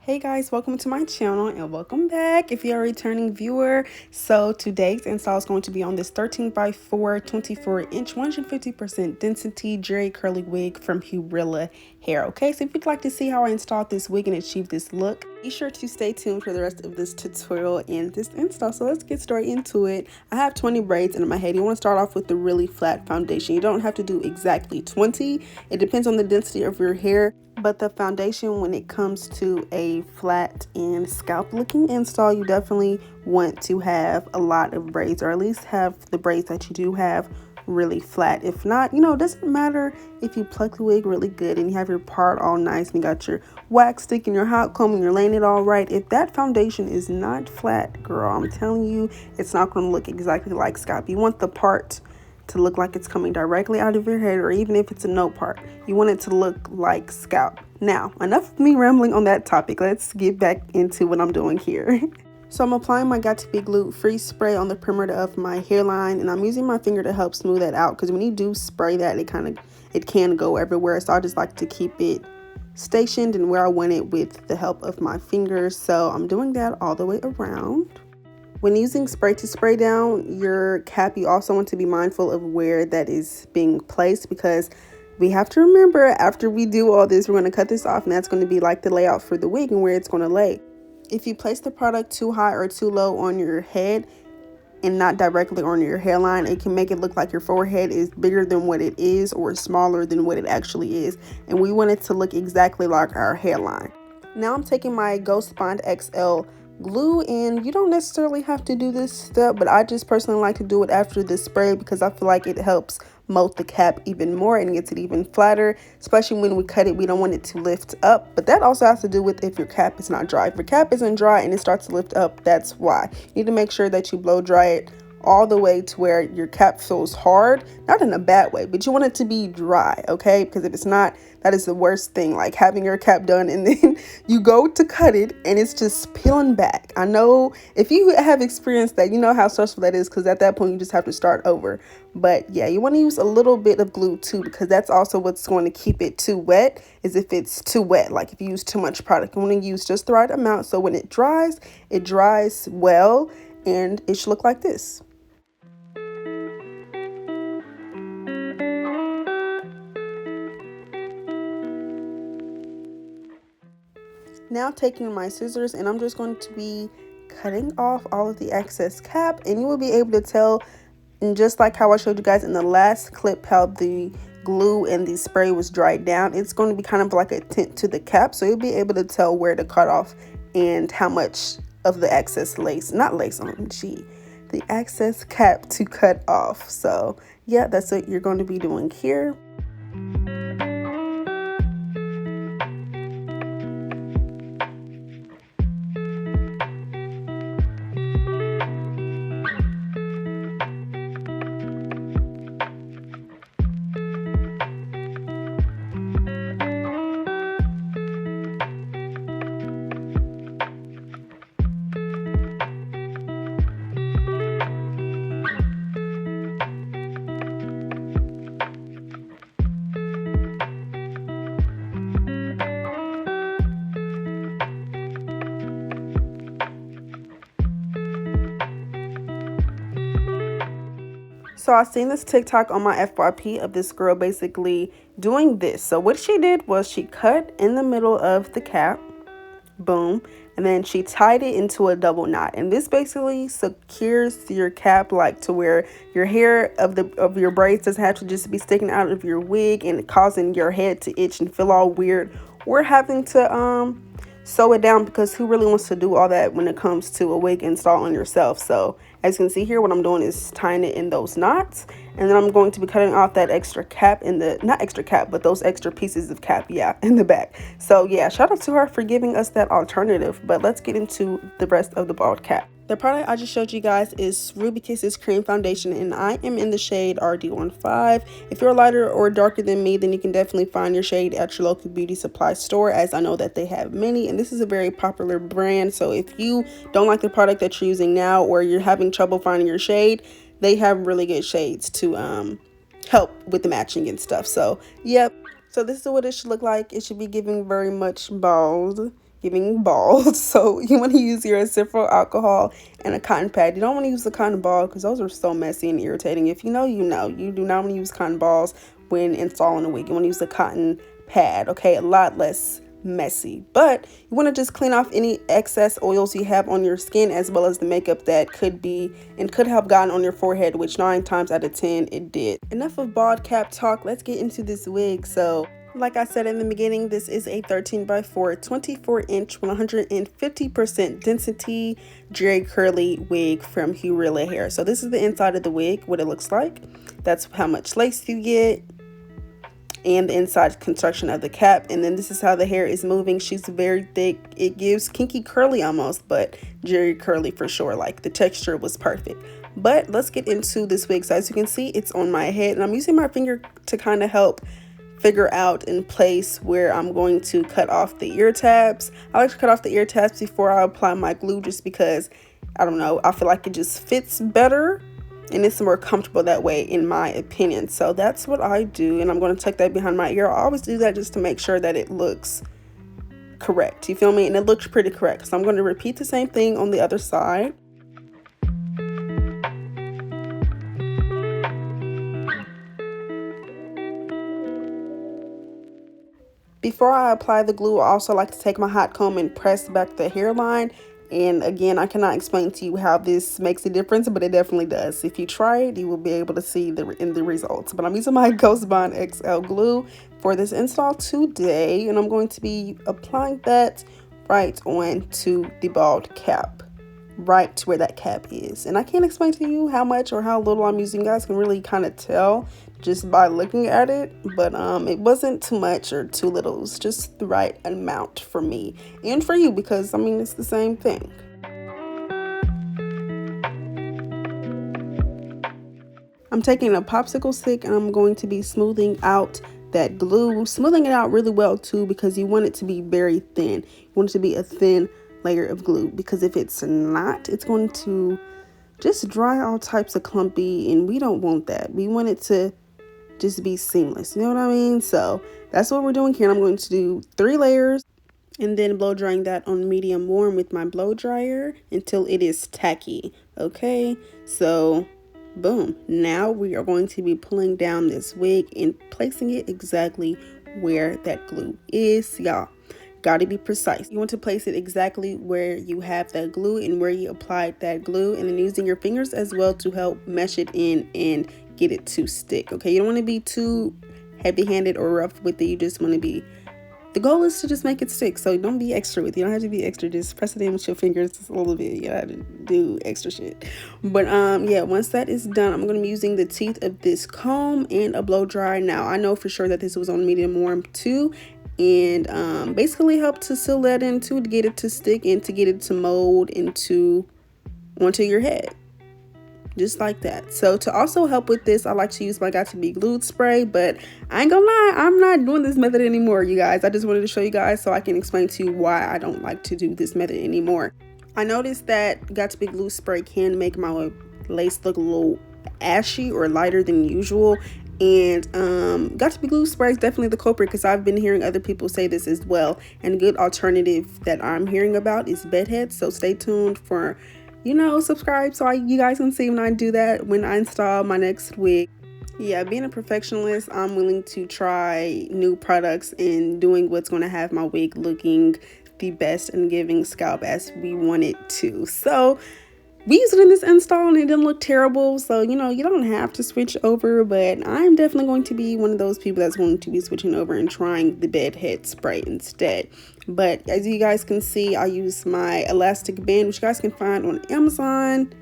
Hey guys, welcome to my channel and welcome back if you're a returning viewer. So today's install is going to be on this 13x4 24-inch 150% density Jerry curly wig from Hurela hair. Okay, so if you'd like to see how I installed this wig and achieve this look, be sure to stay tuned for the rest of this tutorial and this install. So let's get straight into it. I have 20 braids in my head. You want to start off with the really flat foundation. You don't have to do exactly 20. It depends on the density of your hair. But the foundation, when it comes to a flat and scalp looking install, you definitely want to have a lot of braids, or at least have the braids that you do have really flat. If not, it doesn't matter if you pluck the wig really good and you have your part all nice and you got your wax stick and your hot comb and you're laying it all right. If that foundation is not flat, girl, I'm telling you, it's not going to look exactly like scalp. You want the part to look like it's coming directly out of your head, or even if it's a no part, you want it to look like scalp. Now, enough of me rambling on that topic. Let's get back into what I'm doing here. So I'm applying my Got to Be Glued free spray on the perimeter of my hairline, and I'm using my finger to help smooth that out, because when you do spray that, it can go everywhere. So I just like to keep it stationed and where I want it with the help of my fingers. So I'm doing that all the way around. When using spray to spray down your cap, you also want to be mindful of where that is being placed, because we have to remember, after we do all this, we're going to cut this off, and that's going to be like the layout for the wig and where it's going to lay. If you place the product too high or too low on your head and not directly on your hairline, it can make it look like your forehead is bigger than what it is or smaller than what it actually is, and we want it to look exactly like our hairline. Now I'm taking my Ghost Bond XL glue, and you don't necessarily have to do this step, but I just personally like to do it after the spray, because I feel like it helps mold the cap even more and gets it even flatter, especially when we cut it. We don't want it to lift up, but that also has to do with if your cap is not dry. If your cap isn't dry and it starts to lift up, that's why. You need to make sure that you blow dry it all the way to where your cap feels hard, not in a bad way, but you want it to be dry, okay? Because if it's not, that is the worst thing, like having your cap done and then you go to cut it and it's just peeling back. I know if you have experienced that, you know how stressful that is, because at that point you just have to start over. But yeah, you want to use a little bit of glue too, because that's also what's going to keep it too wet, is if it's too wet. Like if you use too much product, you want to use just the right amount, so when it dries well, and it should look like this. Now taking my scissors, and I'm just going to be cutting off all of the excess cap, and you will be able to tell, and just like how I showed you guys in the last clip, how the glue and the spray was dried down, it's going to be kind of like a tint to the cap, so you'll be able to tell where to cut off and how much of the excess the excess cap to cut off. So yeah, that's what you're going to be doing here. So I seen this TikTok on my FYP of this girl basically doing this. So what she did was she cut in the middle of the cap, boom, and then she tied it into a double knot. And this basically secures your cap, like to where your hair of your braids doesn't have to just be sticking out of your wig and causing your head to itch and feel all weird, or having to sew it down, because who really wants to do all that when it comes to a wig install on yourself? So as you can see here, what I'm doing is tying it in those knots, and then I'm going to be cutting off that extra cap in the, not extra cap, but those extra pieces of cap, yeah, in the back. So yeah, shout out to her for giving us that alternative. But let's get into the rest of the bald cap. The product I just showed you guys is Ruby Kisses Cream Foundation, and I am in the shade RD15. If you're lighter or darker than me, then you can definitely find your shade at your local beauty supply store, as I know that they have many, and this is a very popular brand. So if you don't like the product that you're using now, or you're having trouble finding your shade, they have really good shades to help with the matching and stuff. So yep, so this is what it should look like. It should be giving very much bald. giving bald. So you want to use your acetyl alcohol and a cotton pad. You don't want to use the cotton ball because those are so messy and irritating. If you know, you know. You do not want to use cotton balls when installing a wig. You want to use the cotton pad, okay? A lot less messy. But you want to just clean off any excess oils you have on your skin, as well as the makeup that could have gotten on your forehead, which 9 times out of 10 it did. Enough of bald cap talk. Let's get into this wig. So like I said in the beginning, this is a 13x4 24-inch 150% density Jerry curly wig from Hurela hair. So this is the inside of the wig, what it looks like. That's how much lace you get, and the inside construction of the cap. And then this is how the hair is moving. She's very thick. It gives kinky curly almost, but Jerry curly for sure. Like, the texture was perfect. But let's get into this wig. So as you can see, it's on my head, and I'm using my finger to kind of help figure out in place where I'm going to cut off the ear tabs. I like to cut off the ear tabs before I apply my glue, just because, I don't know, I feel like it just fits better and it's more comfortable that way, in my opinion. So that's what I do, and I'm going to tuck that behind my ear. I always do that just to make sure that it looks correct, you feel me? And it looks pretty correct. So I'm going to repeat the same thing on the other side. Before I apply the glue, I also like to take my hot comb and press back the hairline. And again, I cannot explain to you how this makes a difference, but it definitely does. If you try it, you will be able to see the results. But I'm using my Ghost Bond XL glue for this install today, and I'm going to be applying that right on to the bald cap, right to where that cap is. And I can't explain to you how much or how little I'm using. You guys can really kind of tell just by looking at it, but it wasn't too much or too little. It was just the right amount for me and for you, because I mean, it's the same thing. I'm taking a popsicle stick and I'm going to be smoothing out that glue, smoothing it out really well too, because you want it to be very thin. You want it to be a thin layer of glue, because if it's not, it's going to just dry all types of clumpy, and we don't want that. We want it to just be seamless, you know what I mean? So that's what we're doing here. I'm going to do 3 layers and then blow drying that on medium warm with my blow dryer until it is tacky. Okay, so boom, now we are going to be pulling down this wig and placing it exactly where that glue is. Y'all got to be precise. You want to place it exactly where you have that glue and where you applied that glue, and then using your fingers as well to help mesh it in and get it to stick. Okay, you don't want to be too heavy-handed or rough with it. You just want to be, the goal is to just make it stick. So don't be extra with it. You don't have to be extra. Just press it in with your fingers just a little bit. You gotta do extra shit. But yeah, once that is done, I'm going to be using the teeth of this comb and a blow dry. Now I know for sure that this was on medium warm too, and basically help to seal that in too, to get it to stick and to get it to mold onto your head, just like that. So to also help with this, I like to use my Got To Be Glued spray, but I ain't gonna lie, I'm not doing this method anymore, you guys. I just wanted to show you guys so I can explain to you why I don't like to do this method anymore. I noticed that Got To Be Glued spray can make my lace look a little ashy or lighter than usual, and Got To Be Glued spray is definitely the culprit, because I've been hearing other people say this as well. And a good alternative that I'm hearing about is bedhead. So stay tuned for, you know, subscribe so you guys can see when I do that, when I install my next wig. Yeah, being a perfectionist, I'm willing to try new products and doing what's going to have my wig looking the best and giving scalp as we want it to. So we used it in this install and it didn't look terrible. So, you know, you don't have to switch over, but I'm definitely going to be one of those people that's going to be switching over and trying the bedhead spray instead. But as you guys can see, I use my elastic band, which you guys can find on Amazon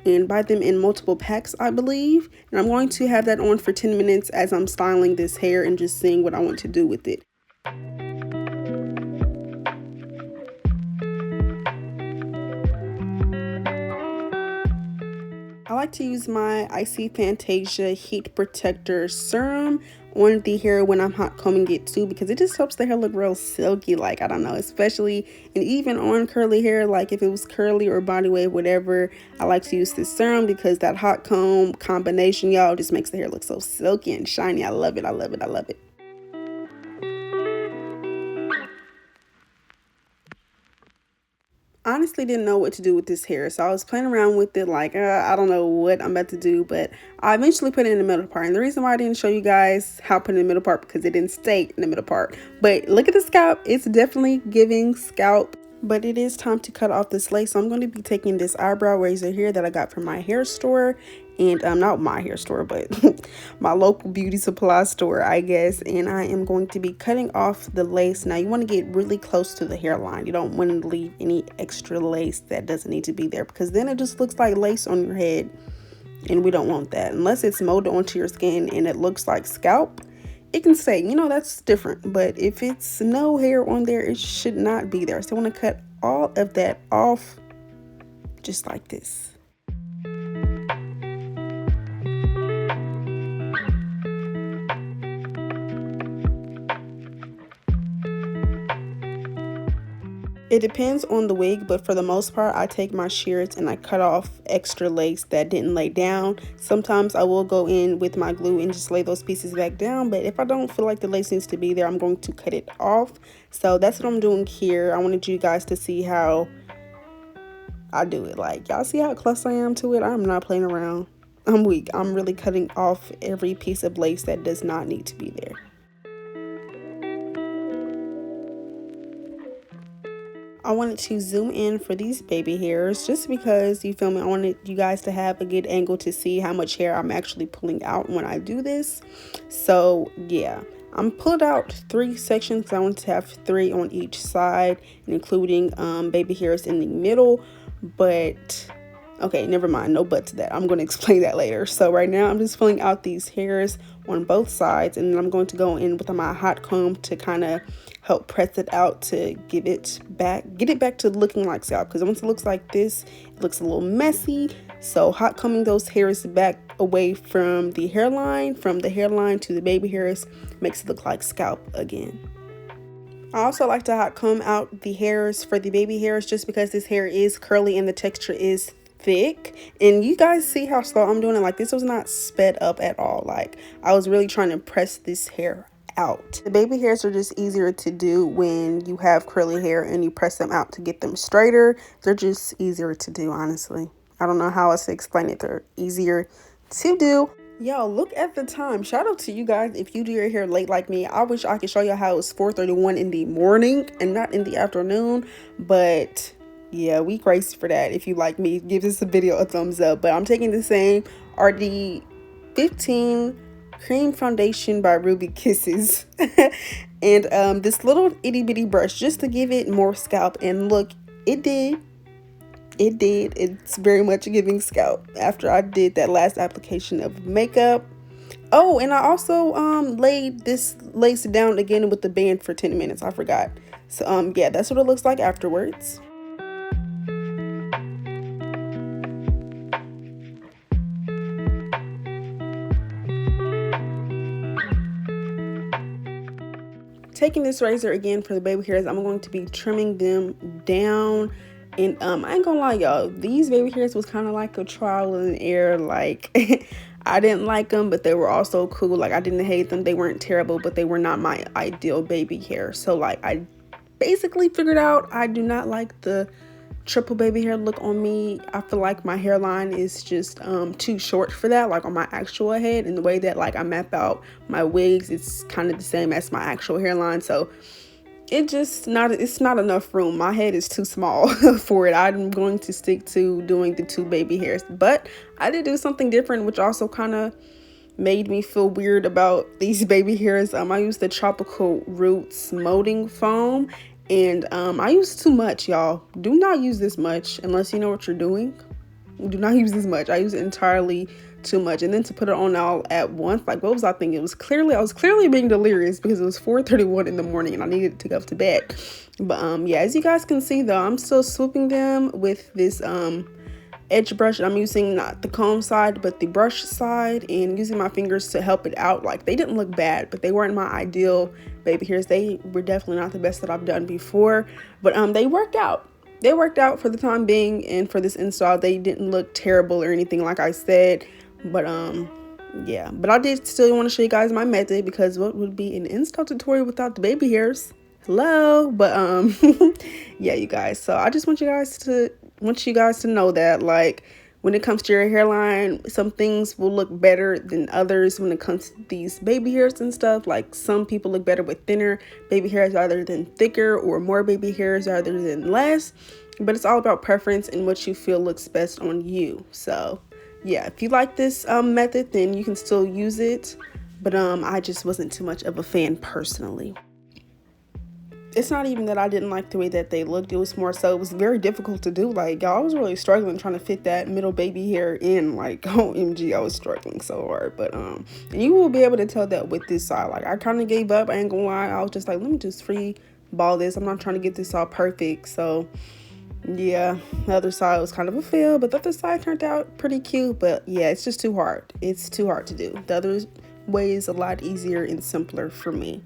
and buy them in multiple packs, I believe. And I'm going to have that on for 10 minutes as I'm styling this hair and just seeing what I want to do with it. I like to use my Icy Fantasia Heat Protector Serum on the hair when I'm hot combing it too, because it just helps the hair look real silky, like, I don't know, especially, and even on curly hair, like if it was curly or body wave, whatever, I like to use this serum because that hot comb combination, y'all, just makes the hair look so silky and shiny. I love it. I love it. I love it. honestly didn't know what to do with this hair, so I was playing around with it like I don't know what I'm about to do, but I eventually put it in the middle part. And the reason why I didn't show you guys how to put it in the middle part, because it didn't stay in the middle part. But look at the scalp, it's definitely giving scalp. But it is time to cut off this lace, so I'm going to be taking this eyebrow razor here that I got from my hair store, and not my hair store, but my local beauty supply store, I guess. And I am going to be cutting off the lace. Now you want to get really close to the hairline. You don't want to leave any extra lace that doesn't need to be there, because then it just looks like lace on your head, and we don't want that. Unless it's molded onto your skin and it looks like scalp, it can stay, you know, that's different. But if it's no hair on there, it should not be there. So I want to cut all of that off just like this. It depends on the wig, but for the most part, I take my shears and I cut off extra lace that didn't lay down. Sometimes I will go in with my glue and just lay those pieces back down, but if I don't feel like the lace needs to be there, I'm going to cut it off. So that's what I'm doing here. I wanted you guys to see how I do it. Like, y'all see how close I am to it? I'm not playing around. I'm weak. I'm really cutting off every piece of lace that does not need to be there. I wanted to zoom in for these baby hairs just because, you feel me, I wanted you guys to have a good angle to see how much hair I'm actually pulling out when I do this. So yeah, I'm pulled out 3 sections. I want to have 3 on each side, including baby hairs in the middle. But okay, never mind, no but to that. I'm going to explain that later. So right now I'm just pulling out these hairs on both sides, and then I'm going to go in with my hot comb to kind of help press it out to get it back to looking like scalp, because once it looks like this, it looks a little messy. So hot combing those hairs back away from the hairline to the baby hairs makes it look like scalp again. I also like to hot comb out the hairs for the baby hairs just because this hair is curly and the texture is thick. And you guys see how slow I'm doing it. Like, this was not sped up at all. Like, I was really trying to press this hair out. The baby hairs are just easier to do when you have curly hair and you press them out to get them straighter. They're just easier to do, honestly. I don't know how else to explain it. They're easier to do. Yo, look at the time. Shout out to you guys if you do your hair late like me. I wish I could show you how it's 4:31 in the morning and not in the afternoon, but yeah, we crazy for that. If you like me, give this video a thumbs up. But I'm taking the same RD 15 cream foundation by Ruby Kisses and this little itty bitty brush just to give it more scalp. And look, it did. It's very much giving scalp after I did that last application of makeup. Oh, and I also laid this lace down again with the band for 10 minutes. I forgot. So yeah, that's what it looks like afterwards. Taking this razor again for the baby hairs, I'm going to be trimming them down. And I ain't gonna lie, y'all, these baby hairs was kind of like a trial and error. Like, I didn't like them, but they were also cool. Like, I didn't hate them. They weren't terrible, but they were not my ideal baby hair. So like, I basically figured out I do not like the triple baby hair look on me. I feel like my hairline is just too short for that, like on my actual head. And the way that like I map out my wigs, it's kind of the same as my actual hairline. So it's not enough room. My head is too small for it. I'm going to stick to doing the 2 baby hairs, but I did do something different, which also kind of made me feel weird about these baby hairs. I used the Tropical Roots molding foam, and I used too much, y'all. Do not use this much unless you know what you're doing. Do not use this much. I used entirely too much, and then to put it on all at once, like, what was I thinking? I was clearly being delirious because it was 4:31 in the morning and I needed to go to bed. But yeah, as you guys can see though, I'm still swooping them with this edge brush. I'm using not the comb side but the brush side, and using my fingers to help it out. Like, they didn't look bad, but they weren't my ideal baby hairs. They were definitely not the best that I've done before, but they worked out. They worked out for the time being, and for this install they didn't look terrible or anything, like I said. But yeah, but I did still want to show you guys my method, because what would be an install tutorial without the baby hairs? hello. But yeah, you guys, so I just want you guys to know that, like, when it comes to your hairline, some things will look better than others when it comes to these baby hairs and stuff. Like, some people look better with thinner baby hairs rather than thicker, or more baby hairs rather than less. But it's all about preference and what you feel looks best on you. So yeah, if you like this method, then you can still use it. But I just wasn't too much of a fan personally. It's not even that I didn't like the way that they looked. It was more so it was very difficult to do. Like, y'all, I was really struggling trying to fit that middle baby hair in. Like, OMG, I was struggling so hard. But and you will be able to tell that with this side. Like, I kind of gave up. I ain't gonna lie. I was just like, let me just free ball this. I'm not trying to get this all perfect. So yeah, the other side was kind of a fail, but the other side turned out pretty cute. But yeah, it's just too hard. It's too hard to do. The other way is a lot easier and simpler for me.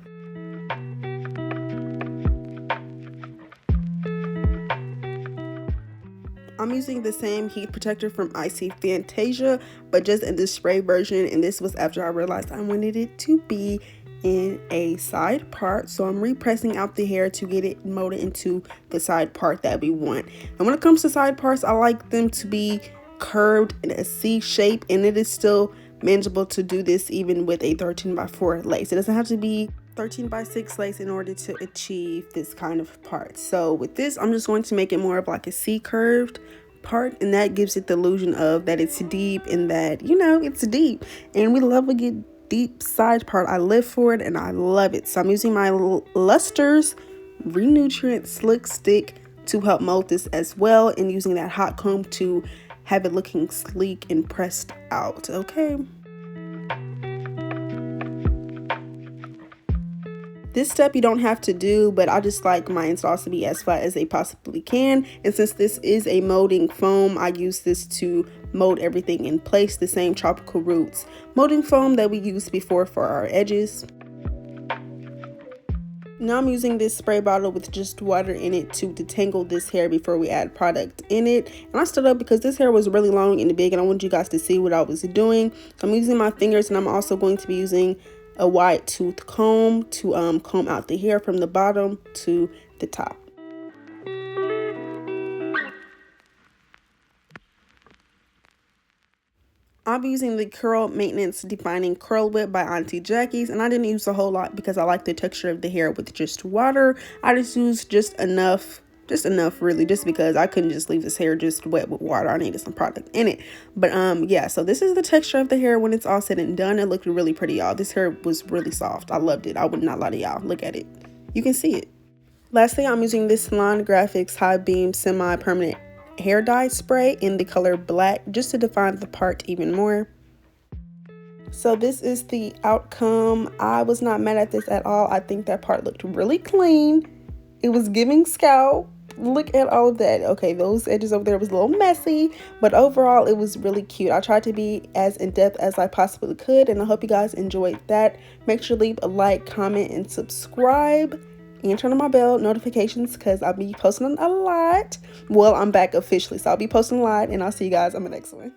I'm using the same heat protector from Icy Fantasia, but just in the spray version. And this was after I realized I wanted it to be in a side part. So I'm repressing out the hair to get it molded into the side part that we want. And when it comes to side parts, I like them to be curved in a C shape. And it is still manageable to do this even with a 13x4 lace. It doesn't have to be 13x6 lace in order to achieve this kind of part. So with this, I'm just going to make it more of like a C curved part, and that gives it the illusion of that it's deep and that, you know, it's deep. And we love a good deep side part. I live for it and I love it. So I'm using my Luster's Renutrient Slick Stick to help mold this as well, and using that hot comb to have it looking sleek and pressed out. Okay. This step you don't have to do, but I just like my installs to be as flat as they possibly can. And since this is a molding foam, I use this to mold everything in place. The same Tropical Roots molding foam that we used before for our edges. Now I'm using this spray bottle with just water in it to detangle this hair before we add product in it. And I stood up because this hair was really long and big and I wanted you guys to see what I was doing. So I'm using my fingers, and I'm also going to be using a wide tooth comb to comb out the hair from the bottom to the top. I'll be using the Curl Maintenance Defining Curl Whip by Auntie Jackie's, and I didn't use a whole lot because I like the texture of the hair with just water. I just used just enough really, just because I couldn't just leave this hair just wet with water. I needed some product in it. But yeah, so this is the texture of the hair when it's all said and done. It looked really pretty, y'all. This hair was really soft. I loved it. I would not lie to y'all. Look at it. You can see it. Lastly, I'm using this Salon Graphics High Beam Semi-Permanent Hair Dye Spray in the color black, just to define the part even more. So this is the outcome. I was not mad at this at all. I think that part looked really clean. It was giving scalp. Look at all of that. Okay, those edges over there was a little messy, but overall it was really cute. I tried to be as in-depth as I possibly could, and I hope you guys enjoyed that. Make sure to leave a like, comment, and subscribe, and turn on my bell notifications because I'll be posting a lot. Well, I'm back officially, so I'll be posting a lot, and I'll see you guys on the next one.